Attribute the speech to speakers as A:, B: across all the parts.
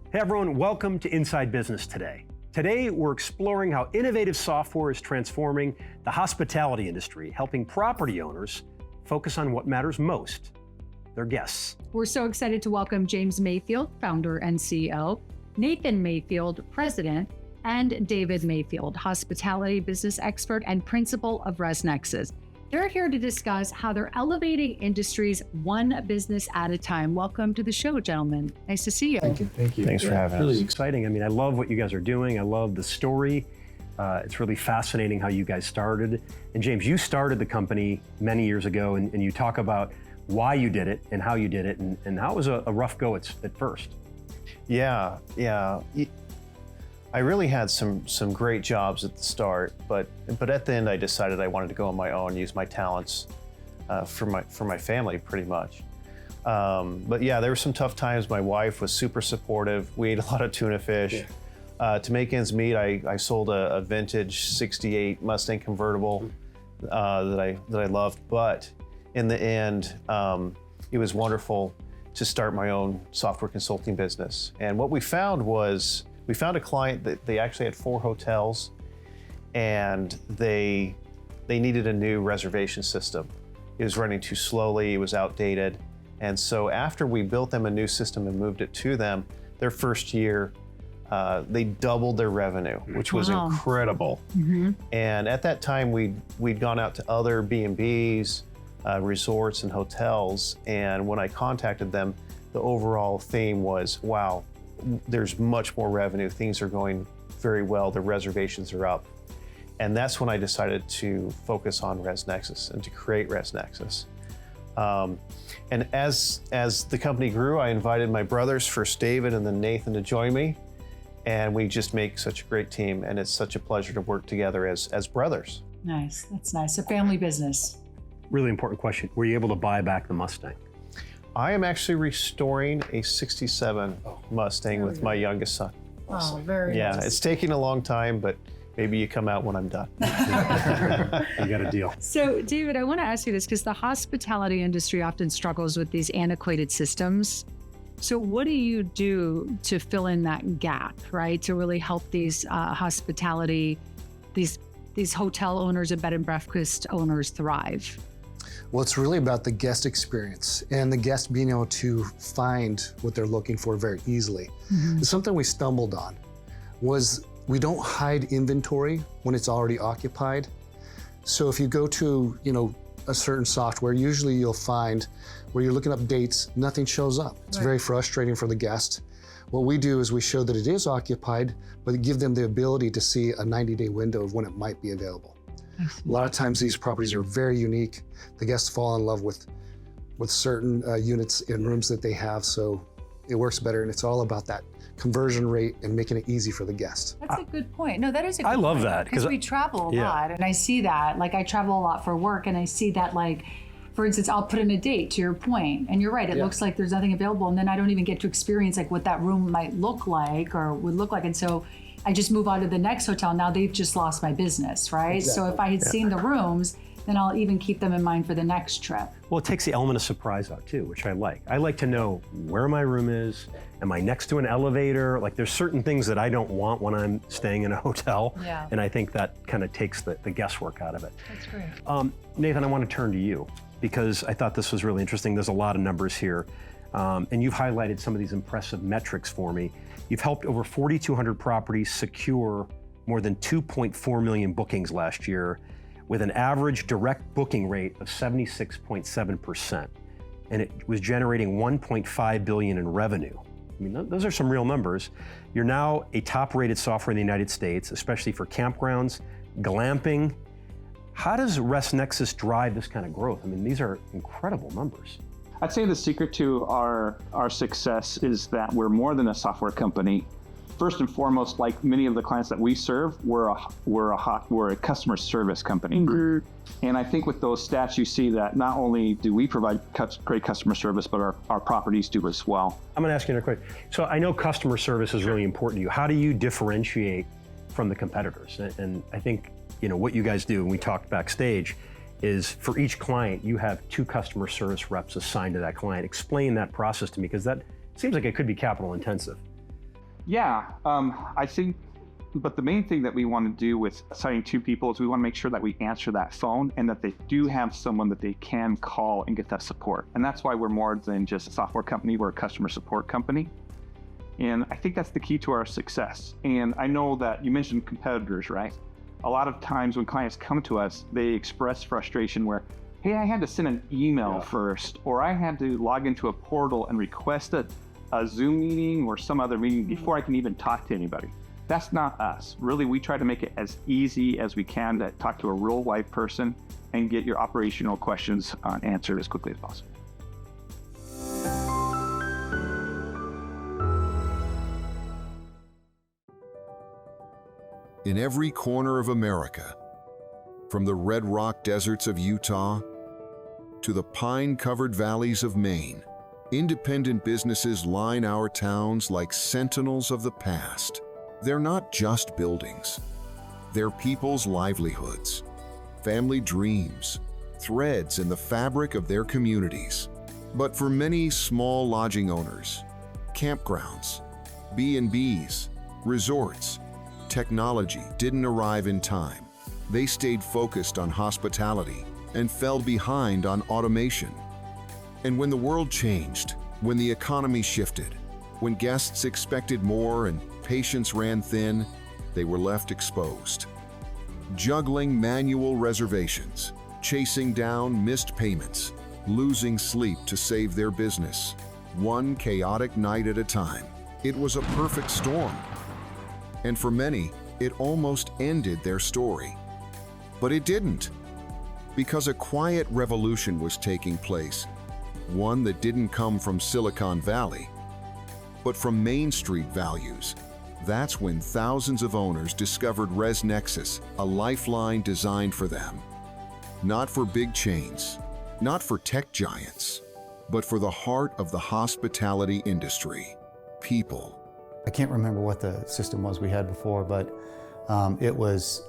A: Hey everyone, welcome to Inside Business Today. Today, we're exploring how innovative software is transforming the hospitality industry, helping property owners focus on what matters most, their guests.
B: We're so excited to welcome James Mayfield, founder and CEO, Nathan Mayfield, president, and David Mayfield, hospitality business expert and principal of ResNexus. They're here to discuss how they're elevating industries one business at a time. Welcome to the show, gentlemen. Nice to see you.
C: Thank you. Thank you.
D: Thanks for having us.
A: Really exciting. I mean, I love what you guys are doing. I love the story. It's really fascinating how you guys started. And James, you started the company many years ago, and you talk about why you did it and how you did it, and how it was a rough go at first.
D: Yeah. I really had some great jobs at the start, but at the end I decided I wanted to go on my own, use my talents for my family pretty much. But yeah, there were some tough times. My wife was super supportive. We ate a lot of tuna fish. Yeah. To make ends meet, I sold a vintage '68 Mustang convertible that I loved. But in the end, it was wonderful to start my own software consulting business. And what we found was, we found a client that they actually had 4 hotels, and they needed a new reservation system. It was running too slowly, it was outdated. And so after we built them a new system and moved it to them, their first year, they doubled their revenue, which was incredible. Mm-hmm. And at that time, we'd gone out to other B&Bs, resorts and hotels. And when I contacted them, the overall theme was, wow, there's much more revenue. Things are going very well. The reservations are up. And that's when I decided to focus on ResNexus and to create ResNexus. And as the company grew, I invited my brothers, first David and then Nathan, to join me. And we just make such a great team. And it's such a pleasure to work together as brothers.
B: Nice, that's nice. A family business.
A: Really important question. Were you able to buy back the Mustang?
D: I am actually restoring a '67 Mustang with my youngest son.
B: Oh, very
D: nice.
B: nice.
D: It's taking a long time, but maybe you come out when I'm done.
A: You got a deal.
B: So, David, I want to ask you this because the hospitality industry often struggles with these antiquated systems. So what do you do to fill in that gap, right? To really help these hospitality, these hotel owners and bed and breakfast owners thrive?
C: Well, it's really about the guest experience and the guest being able to find what they're looking for very easily. Mm-hmm. Something we stumbled on was we don't hide inventory when it's already occupied. So if you go to, a certain software, usually you'll find where you're looking up dates, nothing shows up. It's very frustrating for the guest. What we do is we show that it is occupied, but give them the ability to see a 90-day window of when it might be available. A lot of times these properties are very unique. The guests fall in love with certain units and rooms that they have, so it works better, and it's all about that conversion rate and making it easy for the guest.
B: That's a good point. No, that is a good point.
A: I love that.
B: Because we travel a lot, and I see that. Like, I travel a lot for work, and I see that, like, for instance, I'll put in a date, to your point, and you're right, it looks like there's nothing available, and then I don't even get to experience, like, what that room might look like or would look like, and so I just move on to the next hotel. Now they've just lost my business, right? Exactly. So if I had seen the rooms, then I'll even keep them in mind for the next trip.
A: Well, it takes the element of surprise out too, which I like. I like to know where my room is. Am I next to an elevator? Like, there's certain things that I don't want when I'm staying in a hotel. Yeah. And I think that kind of takes the guesswork out of it.
B: That's great.
A: Nathan, I want to turn to you because I thought this was really interesting. There's a lot of numbers here. And you've highlighted some of these impressive metrics for me. You've helped over 4,200 properties secure more than 2.4 million bookings last year with an average direct booking rate of 76.7%. And it was generating $1.5 billion in revenue. I mean, those are some real numbers. You're now a top-rated software in the United States, especially for campgrounds, glamping. How does ResNexus drive this kind of growth? I mean, these are incredible numbers.
E: I'd say the secret to our success is that we're more than a software company. First and foremost, like many of the clients that we serve, we're a customer service company. Mm-hmm. And I think with those stats, you see that not only do we provide great customer service, but our properties do as well.
A: I'm going to ask you another question. So I know customer service is really important to you. How do you differentiate from the competitors? And I think what you guys do, and we talked backstage, is for each client, you have 2 customer service reps assigned to that client. Explain that process to me, because that seems like it could be capital intensive.
E: Yeah, I think, but the main thing that we want to do with assigning 2 people is we want to make sure that we answer that phone and that they do have someone that they can call and get that support. And that's why we're more than just a software company, we're a customer support company. And I think that's the key to our success. And I know that you mentioned competitors, right? A lot of times when clients come to us, they express frustration where, hey, I had to send an email first, or I had to log into a portal and request a Zoom meeting or some other meeting before I can even talk to anybody. That's not us. Really, we try to make it as easy as we can to talk to a real live person and get your operational questions answered as quickly as possible.
F: In every corner of America, from the red rock deserts of Utah to the pine-covered valleys of Maine, independent businesses line our towns like sentinels of the past. They're not just buildings. They're people's livelihoods, family dreams, threads in the fabric of their communities. But for many small lodging owners, campgrounds, B&Bs, resorts, technology didn't arrive in time. They stayed focused on hospitality and fell behind on automation. And when the world changed, when the economy shifted, when guests expected more and patience ran thin, they were left exposed. Juggling manual reservations, chasing down missed payments, losing sleep to save their business, one chaotic night at a time. It was a perfect storm. And for many, it almost ended their story. But it didn't, because a quiet revolution was taking place, one that didn't come from Silicon Valley, but from Main Street values. That's when thousands of owners discovered ResNexus, a lifeline designed for them. Not for big chains, not for tech giants, but for the heart of the hospitality industry, people.
G: I can't remember what the system was we had before, but it was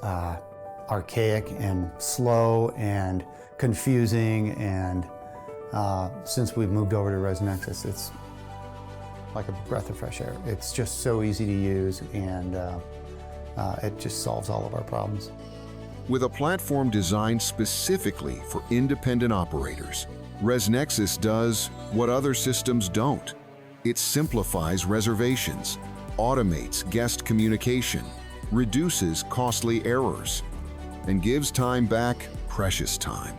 G: archaic and slow and confusing, and since we've moved over to ResNexus, it's like a breath of fresh air. It's just so easy to use, and it just solves all of our problems.
F: With a platform designed specifically for independent operators, ResNexus does what other systems don't. It simplifies reservations, automates guest communication, reduces costly errors, and gives time back, precious time.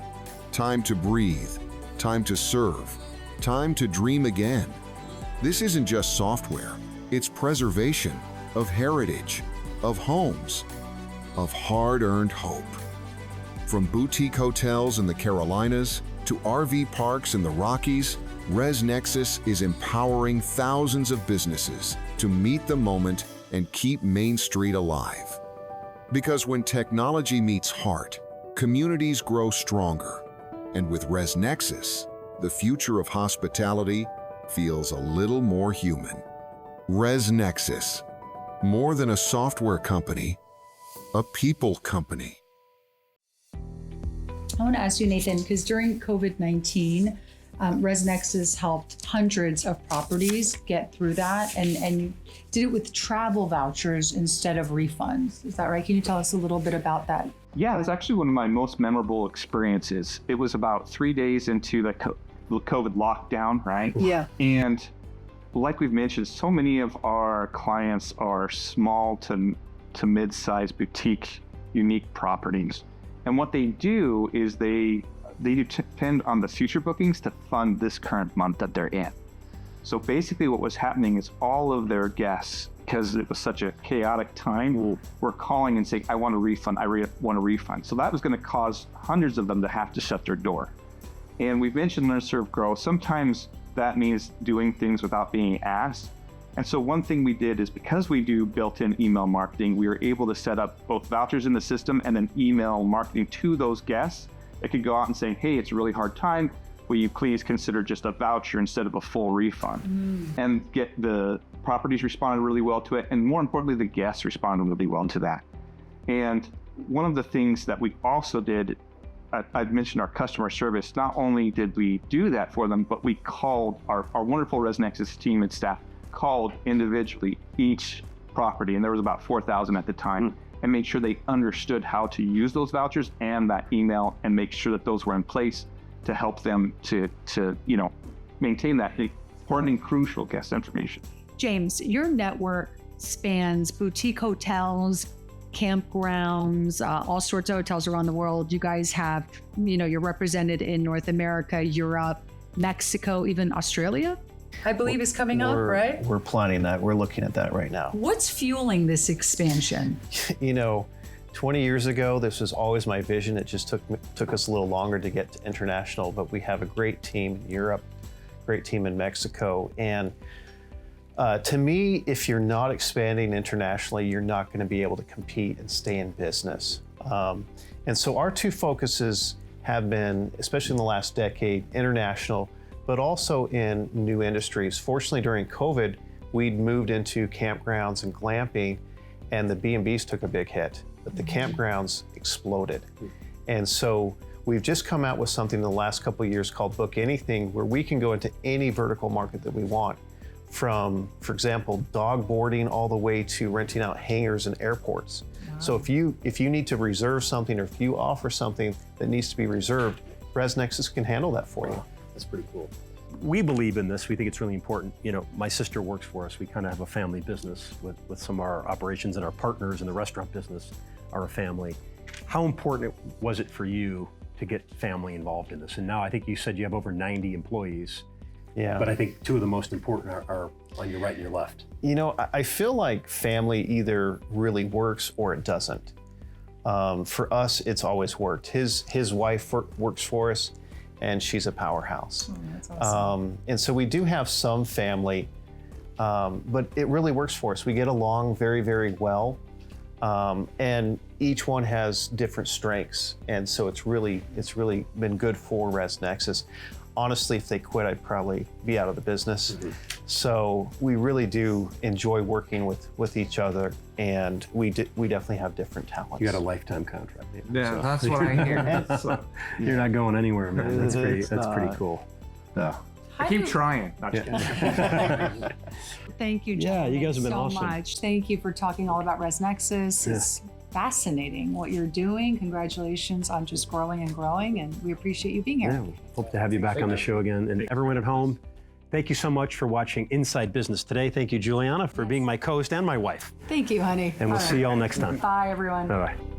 F: Time to breathe, time to serve, time to dream again. This isn't just software, it's preservation of heritage, of homes, of hard-earned hope. From boutique hotels in the Carolinas to RV parks in the Rockies, ResNexus is empowering thousands of businesses to meet the moment and keep Main Street alive. Because when technology meets heart, communities grow stronger. And with ResNexus, the future of hospitality feels a little more human. ResNexus, more than a software company, a people company.
B: I want to ask you, Nathan, because during COVID-19, ResNexus helped hundreds of properties get through that, and you did it with travel vouchers instead of refunds. Is that right? Can you tell us a little bit about that?
E: Yeah, it's actually one of my most memorable experiences. It was about 3 days into the COVID lockdown, right?
B: Yeah.
E: And like we've mentioned, so many of our clients are small to mid-sized boutique, unique properties. And what they do is they depend on the future bookings to fund this current month that they're in. So basically what was happening is all of their guests, because it was such a chaotic time, were calling and saying, I want a refund, I want a refund. So that was going to cause hundreds of them to have to shut their door. And we've mentioned Learn, Serve, Grow. Sometimes that means doing things without being asked. And so one thing we did is, because we do built-in email marketing, we were able to set up both vouchers in the system and then email marketing to those guests. It could go out and say, hey, it's a really hard time. Will you please consider just a voucher instead of a full refund? And get the properties responded really well to it. And more importantly, the guests responded really well to that. And one of the things that we also did, I'd mentioned our customer service. Not only did we do that for them, but we called our wonderful ResNexus team and staff called individually each property, and there was about 4,000 at the time, and made sure they understood how to use those vouchers and that email, and make sure that those were in place to help them to maintain that important and crucial guest information.
B: James, your network spans boutique hotels, campgrounds, all sorts of hotels around the world. You guys have, you're represented in North America, Europe, Mexico, even Australia, I believe is coming up, right?
D: We're planning that. We're looking at that right now.
B: What's fueling this expansion?
D: 20 years ago, this was always my vision. It just took us a little longer to get to international, but we have a great team in Europe, great team in Mexico. And to me, if you're not expanding internationally, you're not going to be able to compete and stay in business. And so our two focuses have been, especially in the last decade, international, but also in new industries. Fortunately, during COVID, we'd moved into campgrounds and glamping, and the B&Bs took a big hit, but the campgrounds exploded. And so we've just come out with something in the last couple of years called Book Anything, where we can go into any vertical market that we want, from, for example, dog boarding all the way to renting out hangars in airports. Wow. So if you need to reserve something, or if you offer something that needs to be reserved, ResNexus can handle that for you.
A: That's pretty cool. We believe in this. We think it's really important. My sister works for us. We kind of have a family business with some of our operations, and our partners in the restaurant business are a family. How important was it for you to get family involved in this? And now I think you said you have over 90 employees.
D: Yeah.
A: But I think two of the most important are on your right and your left.
D: I feel like family either really works or it doesn't. For us, it's always worked. His wife works for us, and she's a powerhouse.
B: That's awesome.
D: And so we do have some family, but it really works for us. We get along very, very well, and each one has different strengths, and so it's really been good for ResNexus. Honestly, if they quit, I'd probably be out of the business. Mm-hmm. So we really do enjoy working with each other, and we definitely have different talents.
A: You got a lifetime contract.
H: Yeah, so. That's what I hear.
A: You're not going anywhere, man. That's pretty cool.
H: I keep trying.
B: Thank you, James.
A: Yeah, you guys have been
B: so
A: awesome.
B: much. Thank you for talking all about ResNexus.
A: Yeah.
B: It's fascinating what you're doing. Congratulations on just growing and growing, and we appreciate you being here.
A: Yeah, hope to have you back on the show again. And everyone at home, thank you so much for watching Inside Business today. Thank you, Giuliana, for being my co-host and my wife.
B: Thank you, honey.
A: And we'll see you all next time.
B: Bye, everyone.
A: Bye-bye.